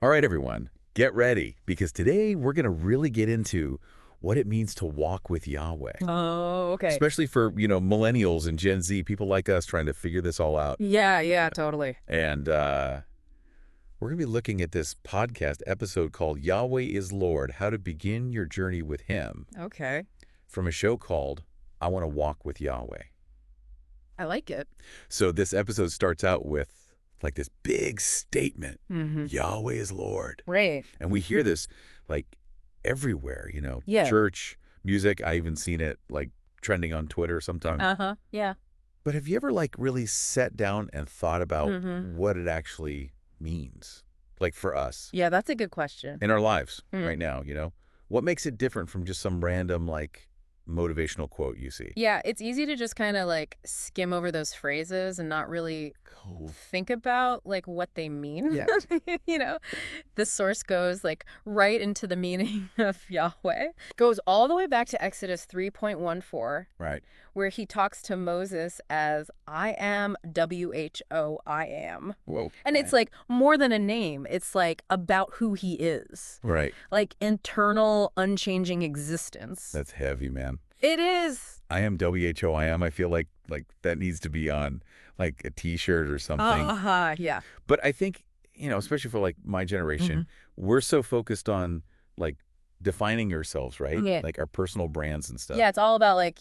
All right, everyone, get ready, because today we're going to really get into what it means to walk with Yahweh, Oh, okay. especially for, millennials and Gen Z, people like us trying to figure this all out. Yeah, totally. And we're going to be looking at this podcast episode called Yahweh is Lord, How to Begin Your Journey with Him, Okay. from a show called I Want to Walk with Yahweh. I like it. So this episode starts out with like this big statement, Mm-hmm. Yahweh is Lord. Right. And we hear this like everywhere, Yeah. church, music. I even seen it like trending on Twitter sometimes. Uh-huh. Yeah. But have you ever like really sat down and thought about Mm-hmm. what it actually means? Like for us Yeah, that's a good question. in our lives Mm. right now, what makes it different from just some random like motivational quote you see? Yeah, it's easy to just kind of like skim over those phrases and not really Cool. think about like what they mean. Yeah. The source goes like right into the meaning of Yahweh. Goes all the way back to Exodus 3.14, Right. where he talks to Moses as I am WHO I am. Whoa. And it's like more than a name. It's like about who he is. Right. Like internal, unchanging existence. That's heavy, man. It is. I am WHO. I am. I feel like that needs to be on like a T-shirt or something. Yeah. But I think, especially for like my generation, we're so focused on like defining ourselves, right? Yeah. Like our personal brands and stuff. Yeah, it's all about like,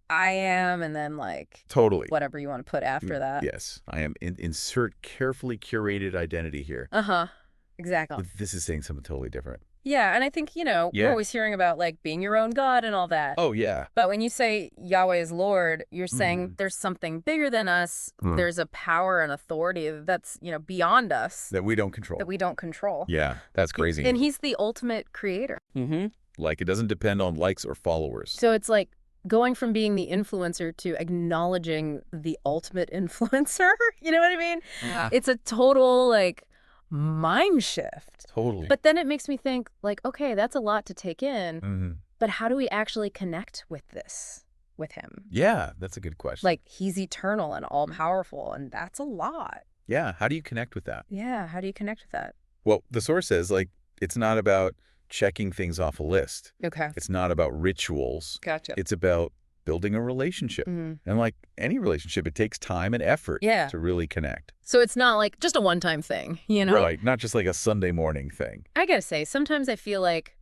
I am and then like Totally. whatever you want to put after that. Yes. I am. Insert carefully curated identity here. Uh-huh. Exactly. But this is saying something totally different. Yeah, and I think, Yeah. we're always hearing about like being your own God and all that. Oh, yeah. But when you say Yahweh is Lord, you're saying there's something bigger than us. There's a power and authority that's, beyond us That we don't control. that we don't control. Yeah. That's crazy. And he's the ultimate creator. Mm-hmm. Like it doesn't depend on likes or followers. So it's like going from being the influencer to acknowledging the ultimate influencer. You know what I mean? Yeah. It's a total like mind shift. Totally. But then it makes me think like, okay, that's a lot to take in. Mhm. But how do we actually connect with this, with him? Yeah, that's a good question. Like he's eternal and all powerful, and that's a lot. Yeah. How do you connect with that? Yeah. How do you connect with that? Well, the source says like it's not about checking things off a list. Okay. It's not about rituals. Gotcha. It's about building a relationship. Mhm. And like any relationship, it takes time and effort Yeah. to really connect. So it's not like just a one-time thing, Right. Not just like a Sunday morning thing. I gotta say, sometimes I feel like,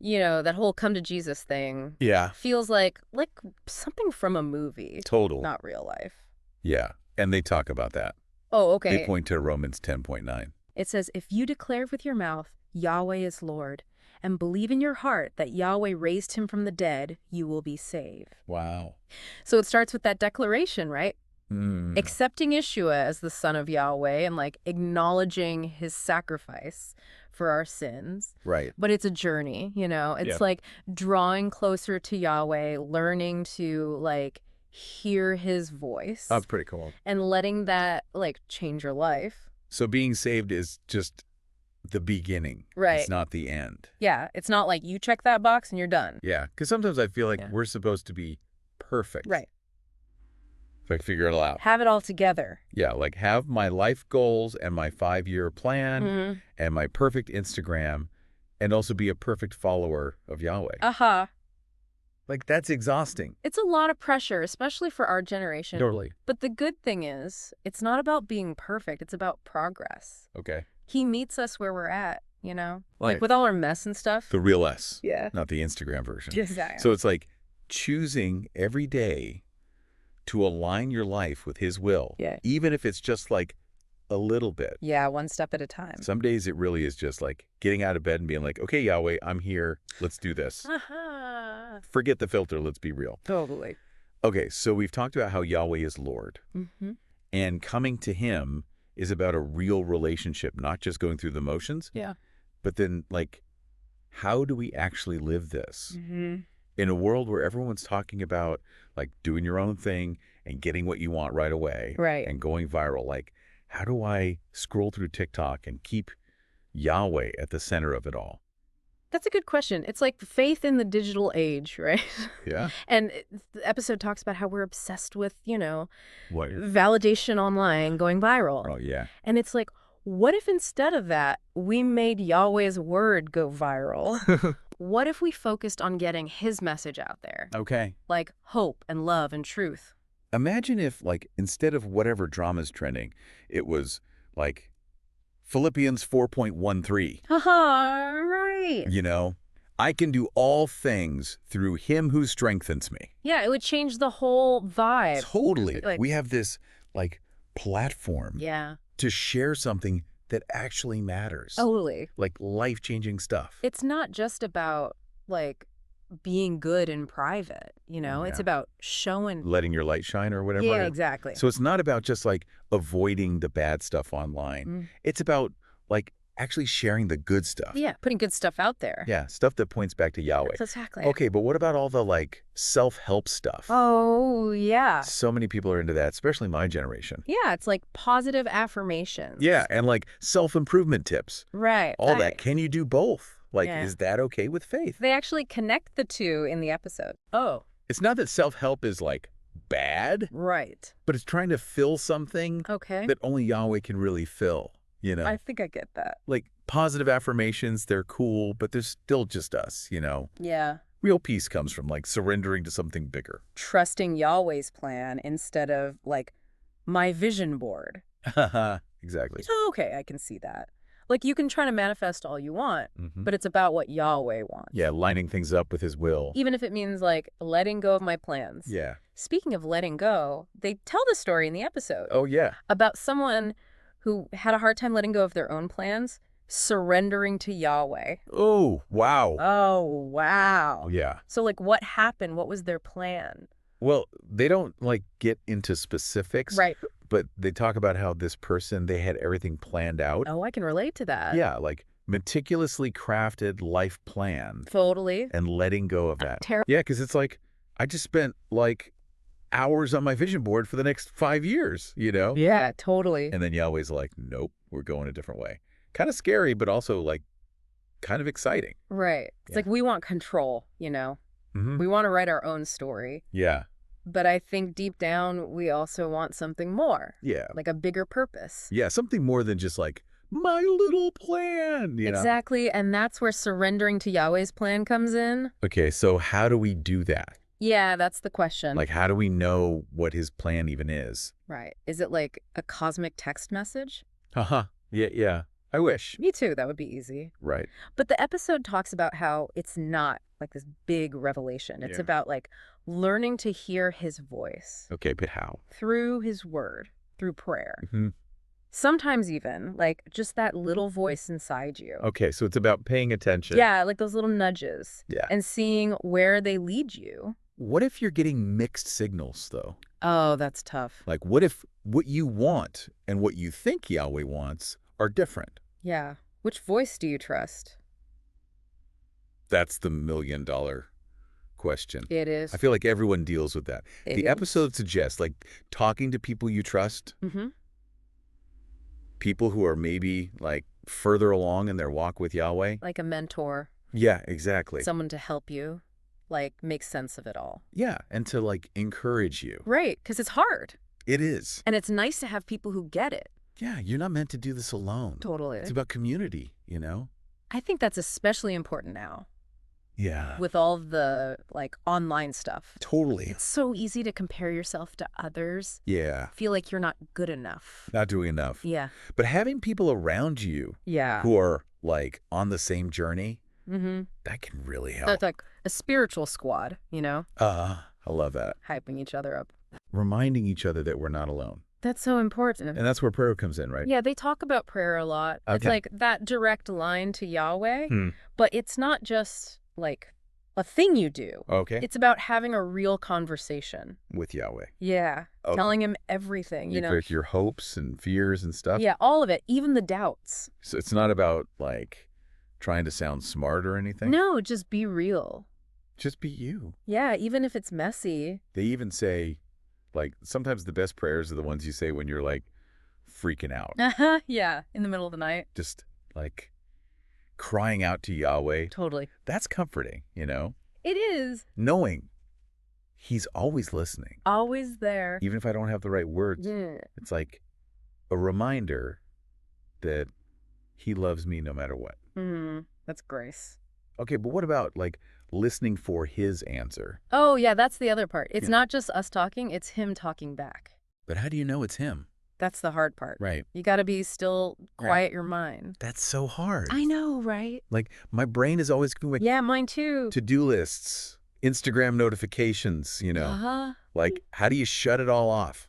that whole come to Jesus thing Yeah. feels like something from a movie, Total. not real life. Yeah. And they talk about that. Oh, okay. They point to Romans 10.9. It says, if you declare with your mouth, Yahweh is Lord, and believe in your heart that Yahweh raised him from the dead, you will be saved. Wow. So it starts with that declaration, right? Mm. Accepting Yeshua as the son of Yahweh and acknowledging his sacrifice for our sins. Right. But it's a journey, It's Yeah. like drawing closer to Yahweh, learning to hear his voice That's pretty cool. and letting that change your life. So being saved is just the beginning. Right. It's not the end. Yeah, it's not like you check that box and you're done. Yeah. Because sometimes I feel like Yeah. we're supposed to be perfect. Right. If I figure it all out. Have it all together. Yeah. Like have my life goals and my 5-year plan Mm-hmm. and my perfect Instagram and also be a perfect follower of Yahweh. Uh-huh. Like that's exhausting. It's a lot of pressure, especially for our generation. Totally. But the good thing is, it's not about being perfect. It's about progress. Okay. He meets us where we're at, Right. Like with all our mess and stuff. The real S. Yeah. Not the Instagram version. Exactly. So it's like choosing every day to align your life with his will. Yeah. Even if it's just like a little bit. Yeah, one step at a time. Some days it really is just like getting out of bed and being like, okay, Yahweh, I'm here. Let's do this. Uh-huh. Forget the filter. Let's be real. Totally. Okay, so we've talked about how Yahweh is Lord. Mm-hmm. And coming to him is about a real relationship, not just going through the motions. Yeah. But then, how do we actually live this? Mm-hmm. In a world where everyone's talking about, doing your own thing and getting what you want right away. Right. And going viral. How do I scroll through TikTok and keep Yahweh at the center of it all? That's a good question. It's like faith in the digital age, right? Yeah. And the episode talks about how we're obsessed with, What? validation online going viral. Oh, yeah. And it's like, What if instead of that, we made Yahweh's word go viral? What if we focused on getting his message out there? Okay. Like hope and love and truth. Imagine if, like, instead of whatever drama's trending, it was, like, Philippians 4.13. Haha, right. You know, I can do all things through him who strengthens me. Yeah, it would change the whole vibe. Totally. Like, We have this, like, platform yeah, to share something that actually matters. totally. Like life-changing stuff. It's not just about, like, being good in private, you know? It's Yeah. about showing. Letting your light shine or whatever. Yeah, exactly. So it's not about just, like, avoiding the bad stuff online. Mm. It's about, like, actually sharing the good stuff. Yeah, putting good stuff out there. Yeah, stuff that points back to Yahweh. That's exactly. Okay, but what about all the, like, self-help stuff? Oh, yeah. So many people are into that, especially my generation. Yeah, it's like positive affirmations. Yeah, and, like, self-improvement tips. Right. All that. Can you do both? Like, Yeah. is that okay with faith? They actually connect the two in the episode. Oh. It's not that self-help is, like, bad, Right. but it's trying to fill something Okay. that only Yahweh can really fill, you know? I think I get that. Like, positive affirmations, they're cool, but they're still just us, you know? Yeah. Real peace comes from, like, surrendering to something bigger. Trusting Yahweh's plan instead of, like, my vision board. Exactly. So, okay, I can see that. Like, you can try to manifest all you want, Mhm. but it's about what Yahweh wants. Yeah, lining things up with his will. Even if it means, like, letting go of my plans. Yeah. Speaking of letting go, they tell the story in the episode Oh, yeah. about someone who had a hard time letting go of their own plans, surrendering to Yahweh. Oh, wow. Oh, wow. Oh, yeah. So, like, what happened? What was their plan? Well, they don't, like, get into specifics. Right. But they talk about how this person, they had everything planned out. Oh, I can relate to that. Yeah, like meticulously crafted life plan Totally. and letting go of that. Terrible. Yeah, because it's like, I just spent like hours on my vision board for the next 5 years, you know? Yeah, totally. And then Yahweh's like, nope, we're going a different way. Kind of scary, but also like kind of exciting. Right. It's Yeah. like we want control, you know? Mm-hmm. We want to write our own story. Yeah. But I think deep down, we also want something more, Yeah. like a bigger purpose. Yeah, something more than just like, my little plan, you know? Exactly. And that's where surrendering to Yahweh's plan comes in. Okay, so how do we do that? Yeah, that's the question. Like, how do we know what his plan even is? Right. Is it like a cosmic text message? Haha. Yeah. I wish. Me too. That would be easy. Right. But the episode talks about how it's not like this big revelation. It's Yeah. about like learning to hear his voice Okay, but how? through his word, through prayer. Mm-hmm. Sometimes even like just that little voice inside you. Okay, so it's about paying attention. Yeah, like those little nudges. Yeah. And seeing where they lead you. What if you're getting mixed signals, though? Oh, that's tough. Like, what if what you want and what you think Yahweh wants are different? Yeah. Which voice do you trust? That's the million-dollar question. It is. I feel like everyone deals with that. It The is. episode suggests, like, talking to people you trust, Mm-hmm. people who are maybe, like, further along in their walk with Yahweh. Like a mentor, Yeah, exactly. someone to help you, like make sense of it all. Yeah, and to, like, encourage you. Right, because it's hard. It is. And it's nice to have people who get it. Yeah, you're not meant to do this alone. Totally. It's about community, you know? I think that's especially important now Yeah. with all the like online stuff. Totally. It's so easy to compare yourself to others. Yeah. Feel like you're not good enough. Not doing enough. Yeah. But having people around you Yeah. who are, like, on the same journey, Mm-hmm. that can really help. That's like a spiritual squad, you know, I love that. hyping each other up. Reminding each other that we're not alone. That's so important. And that's where prayer comes in, right? Yeah, they talk about prayer a lot. It's Okay. like that direct line to Yahweh, Hmm. but it's not just like a thing you do. Okay. It's about having a real conversation. With Yahweh. Yeah. Okay. Telling him everything, you know. Like your hopes and fears and stuff. Yeah, all of it, even the doubts. So it's not about, like, trying to sound smart or anything. No, just be real. Just be you. Yeah, even if it's messy. They even say, like, sometimes the best prayers are the ones you say when you're, like, freaking out. Yeah, in the middle of the night. Just, like, crying out to Yahweh. Totally. That's comforting, you know? It is. Knowing he's always listening. Always there. Even if I don't have the right words. Yeah. It's like a reminder that he loves me no matter what. That's grace. Okay, but what about, like, listening for his answer? Oh, yeah, that's the other part. It's Yeah. not just us talking, it's him talking back. But how do you know it's him? That's the hard part. Right. You got to be still, quiet your mind. That's so hard. I know, right? Like, my brain is always going, Yeah, mine too. to-do lists, Instagram notifications, you know. Uh-huh. Like, how do you shut it all off?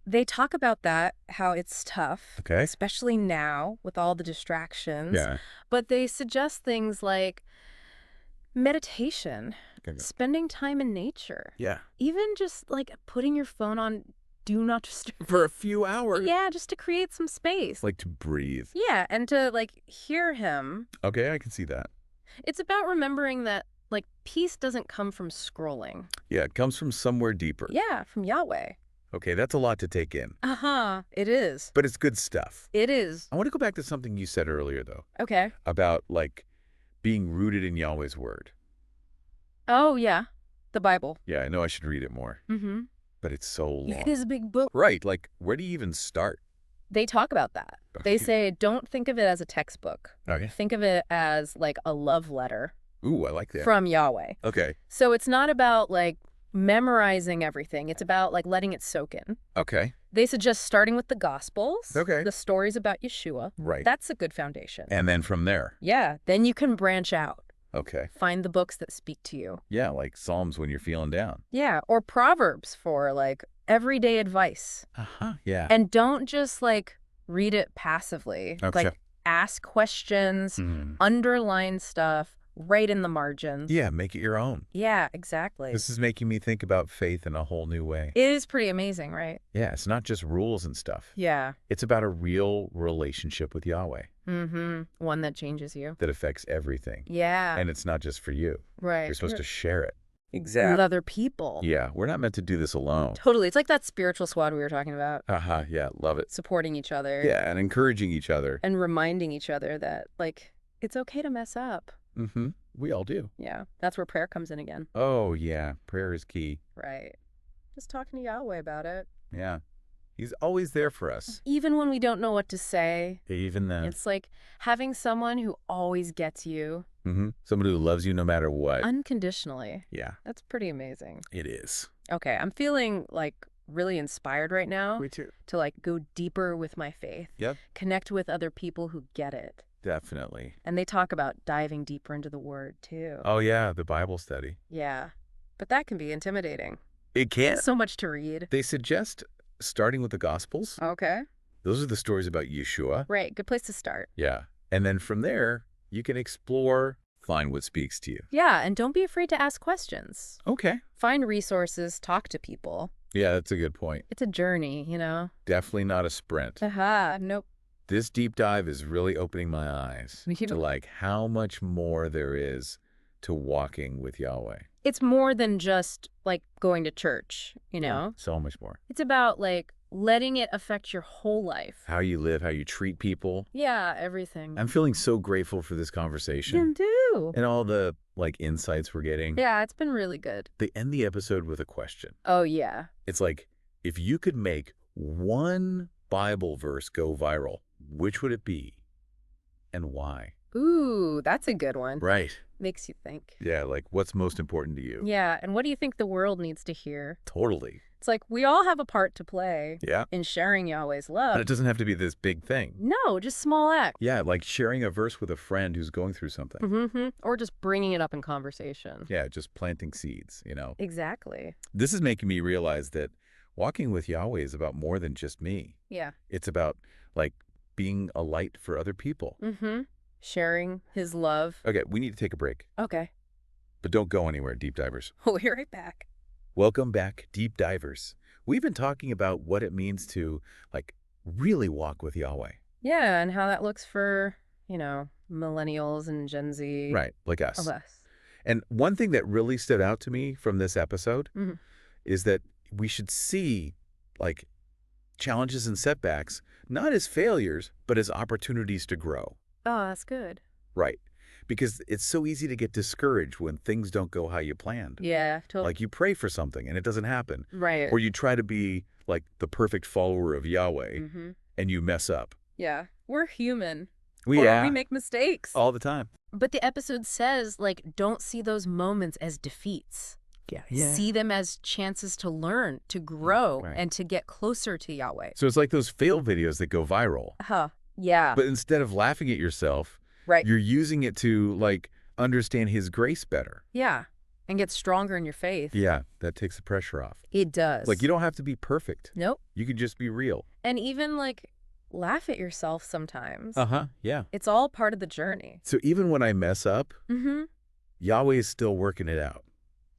They talk about that, how it's tough, Okay. especially now with all the distractions. Yeah. But they suggest things like meditation, Okay. spending time in nature, Yeah. even just like putting your phone on do not disturb. For a few hours. Yeah, just to create some space. Like to breathe. Yeah, and to like hear him. Okay, I can see that. It's about remembering that like peace doesn't come from scrolling. Yeah, it comes from somewhere deeper. Yeah, from Yahweh. Okay, that's a lot to take in. Uh-huh, it is. But it's good stuff. It is. I want to go back to something you said earlier, though, Okay. about, like, being rooted in Yahweh's word. Oh, yeah. The Bible. Yeah, I know I should read it more, Mm-hmm. but it's so long. It is a big book. Right, like, where do you even start? They talk about that. They say don't think of it as a textbook. Okay. Think of it as like a love letter Ooh, I like that. from Yahweh. Okay. So it's not about like memorizing everything. It's about like letting it soak in. Okay. They suggest starting with the Gospels. Okay. The stories about Yeshua. Right. That's a good foundation. And then from there. Yeah. Then you can branch out. Okay. Find the books that speak to you. Yeah, like Psalms when you're feeling down. Yeah. Or Proverbs for like everyday advice. Uh-huh. Yeah. And don't just like read it passively. Okay. Like ask questions, Mhm. underline stuff, write in the margins. Yeah, make it your own. Yeah, exactly. This is making me think about faith in a whole new way. It is pretty amazing, right? Yeah, it's not just rules and stuff. Yeah. It's about a real relationship with Yahweh Mm-hmm. One that changes you. that affects everything. Yeah. And it's not just for you. right. You're supposed to share it. With other people. Yeah, we're not meant to do this alone. Totally. It's like that spiritual squad we were talking about. Uh-huh, yeah, love it. Supporting each other. Yeah, and encouraging each other. And reminding each other that, like, it's okay to mess up. Mm-hmm. We all do. Yeah. That's where prayer comes in again. Oh, yeah, prayer is key. Right. Just talking to Yahweh about it. Yeah. He's always there for us. Even when we don't know what to say. Even then. It's like having someone who always gets you Mm-hmm. Somebody who loves you no matter what. unconditionally. Yeah, That's pretty amazing. it is. Okay, I'm feeling like really inspired right now Me too. to like go deeper with my faith. Yep. Connect with other people who get it. Definitely. And they talk about diving deeper into the word too. Oh, yeah, the Bible study. Yeah. But that can be intimidating. It can. So much to read. They suggest starting with the Gospels. Okay. Those are the stories about Yeshua. Right. Good place to start. Yeah. And then from there, you can explore, find what speaks to you. Yeah. And don't be afraid to ask questions. Okay. Find resources, talk to people. Yeah, that's a good point. It's a journey, you know? Definitely not a sprint. Aha. Nope. This deep dive is really opening my eyes Me too. to like how much more there is to walking with Yahweh. It's more than just like going to church, you know? So much more. It's about like letting it affect your whole life. How you live, how you treat people. Yeah, everything. I'm feeling so grateful for this conversation You do. and all the like insights we're getting. Yeah, it's been really good. They end the episode with a question. Oh, yeah. It's like, if you could make one Bible verse go viral, which would it be and why? Ooh, that's a good one. Right. Makes you think. Yeah, like what's most important to you? Yeah, and what do you think the world needs to hear? Totally. It's like we all have a part to play Yeah. in sharing Yahweh's And love. it doesn't have to be this big thing. No, just small acts. Yeah, like sharing a verse with a friend who's going through something. Mm-hmm. Or just bringing it up in conversation. Yeah, just planting seeds, you know. Exactly. This is making me realize that walking with Yahweh is about more than just me. Yeah. It's about like being a light for other people. Mm-hmm. Sharing his love. Okay, we need to take a break, Okay. but don't go anywhere, deep divers. We'll be right back. Welcome back, deep divers. We've been talking about what it means to like really walk with Yahweh. Yeah, and how that looks for, you know, millennials and Gen Z. Right, like us. Of us. And one thing that really stood out to me from this episode Mhm. is that we should see like challenges and setbacks not as failures, but as opportunities to grow. Oh, that's good. Right. Because it's so easy to get discouraged when things don't go how you planned. Yeah, totally. Like you pray for something and it doesn't happen. Right. Or you try to be like the perfect follower of Yahweh Mm-hmm. and you mess up. Yeah. We're human. We We make mistakes. all the time. But the episode says, like, don't see those moments as defeats. Yeah. See them as chances to learn, to grow, Right. and to get closer to Yahweh. So it's like those fail videos that go viral. Yeah. But instead of laughing at yourself, Right. you're using it to, like, understand his grace better. Yeah. And get stronger in your faith. Yeah, that takes the pressure off. It does. Like, you don't have to be perfect. Nope. You can just be real. And even, like, laugh at yourself sometimes. Yeah. It's all part of the journey. So even when I mess up, Mm-hmm. Yahweh is still working it out.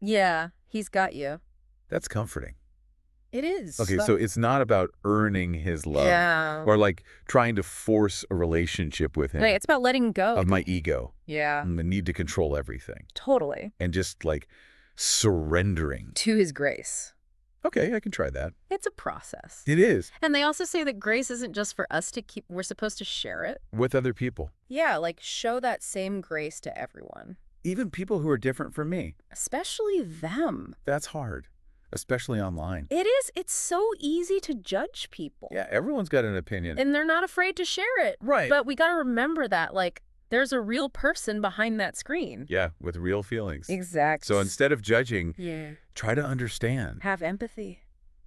Yeah. He's got you. That's comforting. It is. Okay, so it's not about earning his love. Yeah. Or, like, trying to force a relationship with him. Right, it's about letting go. Of my ego. Yeah. And the need to control everything. Totally. And just, like, surrendering. To his grace. Okay, I can try that. It's a process. It is. And they also say that grace isn't just for us to keep, we're supposed to share it. With other people. Yeah, like show that same grace to everyone. Even people who are different from me. Especially them. That's hard. Especially online. It is. It's so easy to judge people. Yeah, everyone's got an opinion. And they're not afraid to share it. Right. But we got to remember that, like, there's a real person behind that screen. Yeah, with real feelings. Exactly. So instead of judging, yeah, try to understand. have empathy.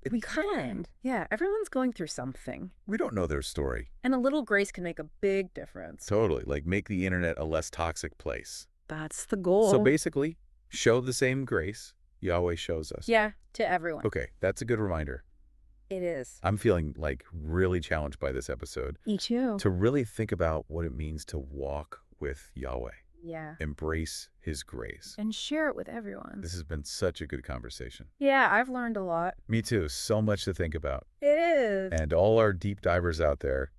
We can. Yeah, everyone's going through something. We don't know their story. And a little grace can make a big difference. Totally. Like, make the internet a less toxic place. That's the goal. So basically, show the same grace Yahweh shows us. Yeah, to everyone. Okay, that's a good reminder. It is. I'm feeling, like, really challenged by this episode. Me too. To really think about what it means to walk with Yahweh. Yeah. Embrace his grace. And share it with everyone. This has been such a good conversation. Yeah, I've learned a lot. Me too. So much to think about. It is. And all our deep divers out there,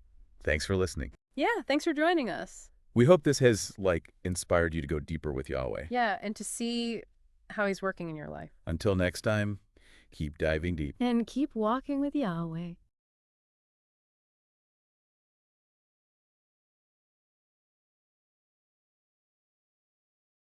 thanks for listening. Yeah, thanks for joining us. We hope this has, like, inspired you to go deeper with Yahweh. Yeah, and to see how he's working in your life. Until next time, keep diving deep. And keep walking with Yahweh.